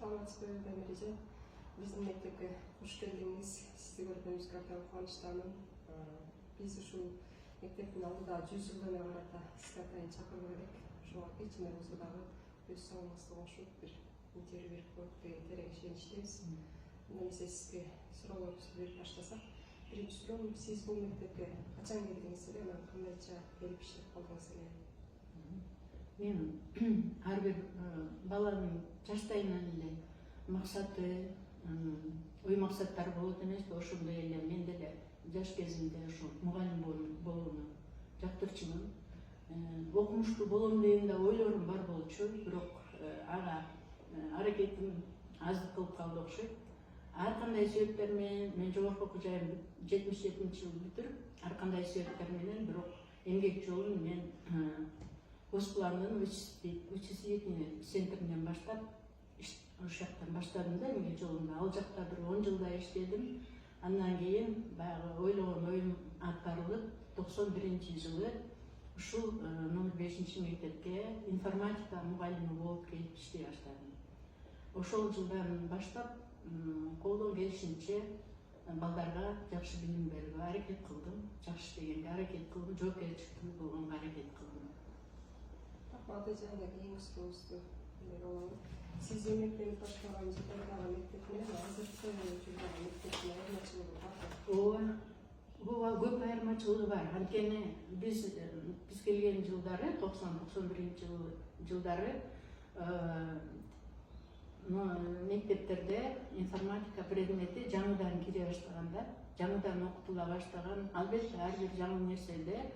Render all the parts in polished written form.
саламатсызбы Дамир? Биздин мектепке кош келдиңиз. Сизди көргөнүбүзгө абдан кубанычтамын. Биз ушул мектептин алдыда 100 жылдыгына карата сизди атайын чакыруу керек. Ошого кечимибизге дагы өз саламыңызды кошуп бир интервью берип коюп деген терең ишеничтебиз. Эмесе сизге суроолорубузду берип баштасак, биринчи суроо, сиз бул мектепке качан келдиңиз эле, анан кандайча келип иштеп калдыңыз эле? Мен ар бир баланын жаштайынан эле максаты, ой максаттары болот эмеспи, ошондой эле мен деле жаш кезимде ошо мугалим болууну жактырчумун. Окумуштуу болом деген да ойлорум бар болчу, бирок ага аракетим аздык кылып калды окшойт. Ар кандай себептер менен мен жогорку окуу жайымды 77-жылы бүтүрүп, ар кандай себептер менен бирок эмгек жолун мен Госпландын вычислительный центринен баштап, ошол жактан баштадым да эмгек жолумду. Ал жакта бир 10 жылдай иштедим. Андан кийин баягы ойлогон оюм аткарылып, 91-жылы ушул номер 5-мектепке информатика мугалими болуп келип иштей баштадым. Ошол жылдан баштап колдон келишинче балдарга жакшы билим берүүгө аракет кылдым, жакшы дегенге аракет кылдым, жоопкерчиликтүү болгонго аракет кылдым. Аты жайында кийинки сурообузду берип алалы. Сиз эмгектенип баштаган жылдардагы мектеп менен азыркы жылдагы мектептин айырмачылыгы барбы? Ооба, көп айырмачылыгы бар. Анткени биз келген жылдары, 90-91 жылдары мектептерде информатика предмети жаңыдан кире баштаганда, жаңыдан окутула баштаган. Албетте ар бир жаңы нерседе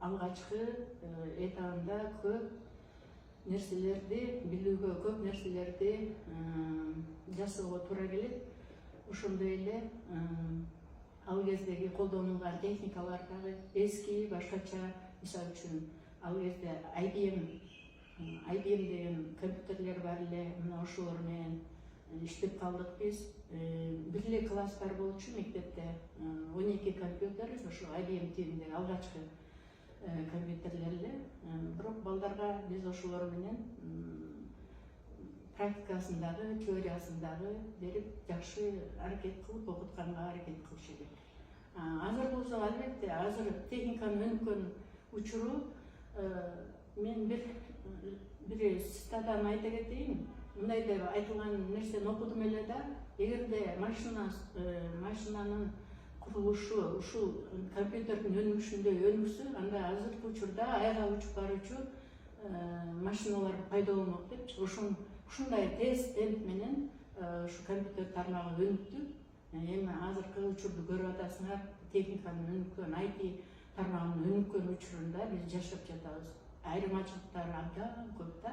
алгачкы этабында көп нерселерди билүүгө, көп нерселерди жасоого туура келет. Ошондой эле ал кездеги колдонулган техникалар дагы эски, башкача. Мисалы үчүн ал кезде IBM деген компьютерлер бар эле, мына ошолор менен иштеп калдык биз. Бир эле класс бар болчу мектепте, 12 компьютер, ошо IBM типиндеги алгачкы компьютерлер эле. Бирок балдарга биз ошолор менен практикасын дагы, теориясын дагы берип, жакшы аракет кылып окутканга аракет кылыш элек. Азыр болсо албетте, азыр техниканын өнүккөн учуру, мен бир цитатаны айта кетейин. Мындай деп айтылган нерсени окудум эле да, эгерде машинанын курулушу ушул компьютердин өнүгүшүндөй өнүксө, анда азыркы учурда айга учуп баруучу машиналар пайда болмок депчи. Ушундай тез темп менен ушу компьютер тармагы өнүктү. Эми азыркы учурду көрүп атасыңар, техниканын өнүккөн, IT тармагынын өнүккөн учурунда биз жашап жатабыз. Айырмачылыктары абдан көп да.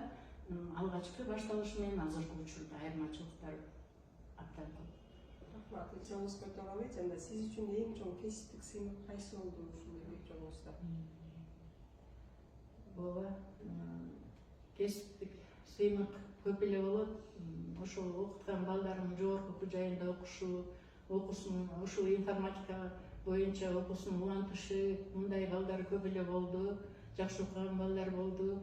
Алгачкы башталышы менен азыркы учурда айырмачылыктар абдан көп. Рахмат, жолуңуз өтө албайт. Жана сиз үчүн эң чоң кесиптик сыймык кайсы болду ушул эмгек жолуңузда? Ооба, кесиптик сыймык көп эле болот. Ошол окуткан балдарым жогорку окуу жайында окусун, ушул информатика боюнча окусун улантышы, мындай балдар көп эле болду. Жакшы окуган балдар болду.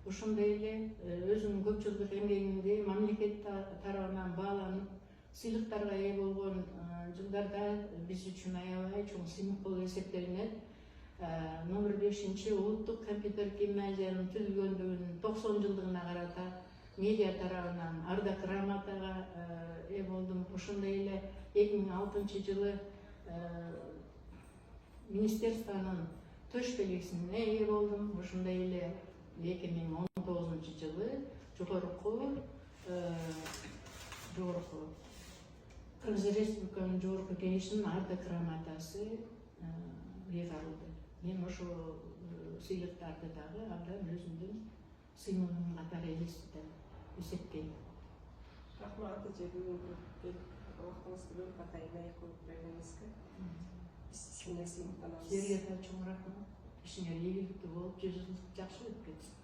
Ошондой эле өзүнүн көп жылдык эмгегинде мамлекет тарабынан бааланып, сыйлыктарга ээ болгон жылдарда биз үчүн аябай чоң сыймык болуп эсептелинет. Номер 5 улуттук компьютер гимназиянын түзүлгөндүгүнүн 90 жылдыгына карата медиа тарабынан ардак грамотага ээ болдум. Ошондой эле 2006 жылы министерствонун төш белгисине ээ болдум. Ошондой эле 2019 жылы жогорку Кыргыз Республиканын жогорку кеңешинин ардак грамотасы ыйгарылды. Мен ошол сыйлыктарды дагы абдан өзүмдүн сыймыгым катары эсептейм. Рахмат, бүгүнкү убактыңызды бөлүп атайын аяк коюп бергениңизге. Сизге чоң рахмат. Ишиңер ийгиликтүү болуп, жүзүңүз жакшы өтүп кетсин.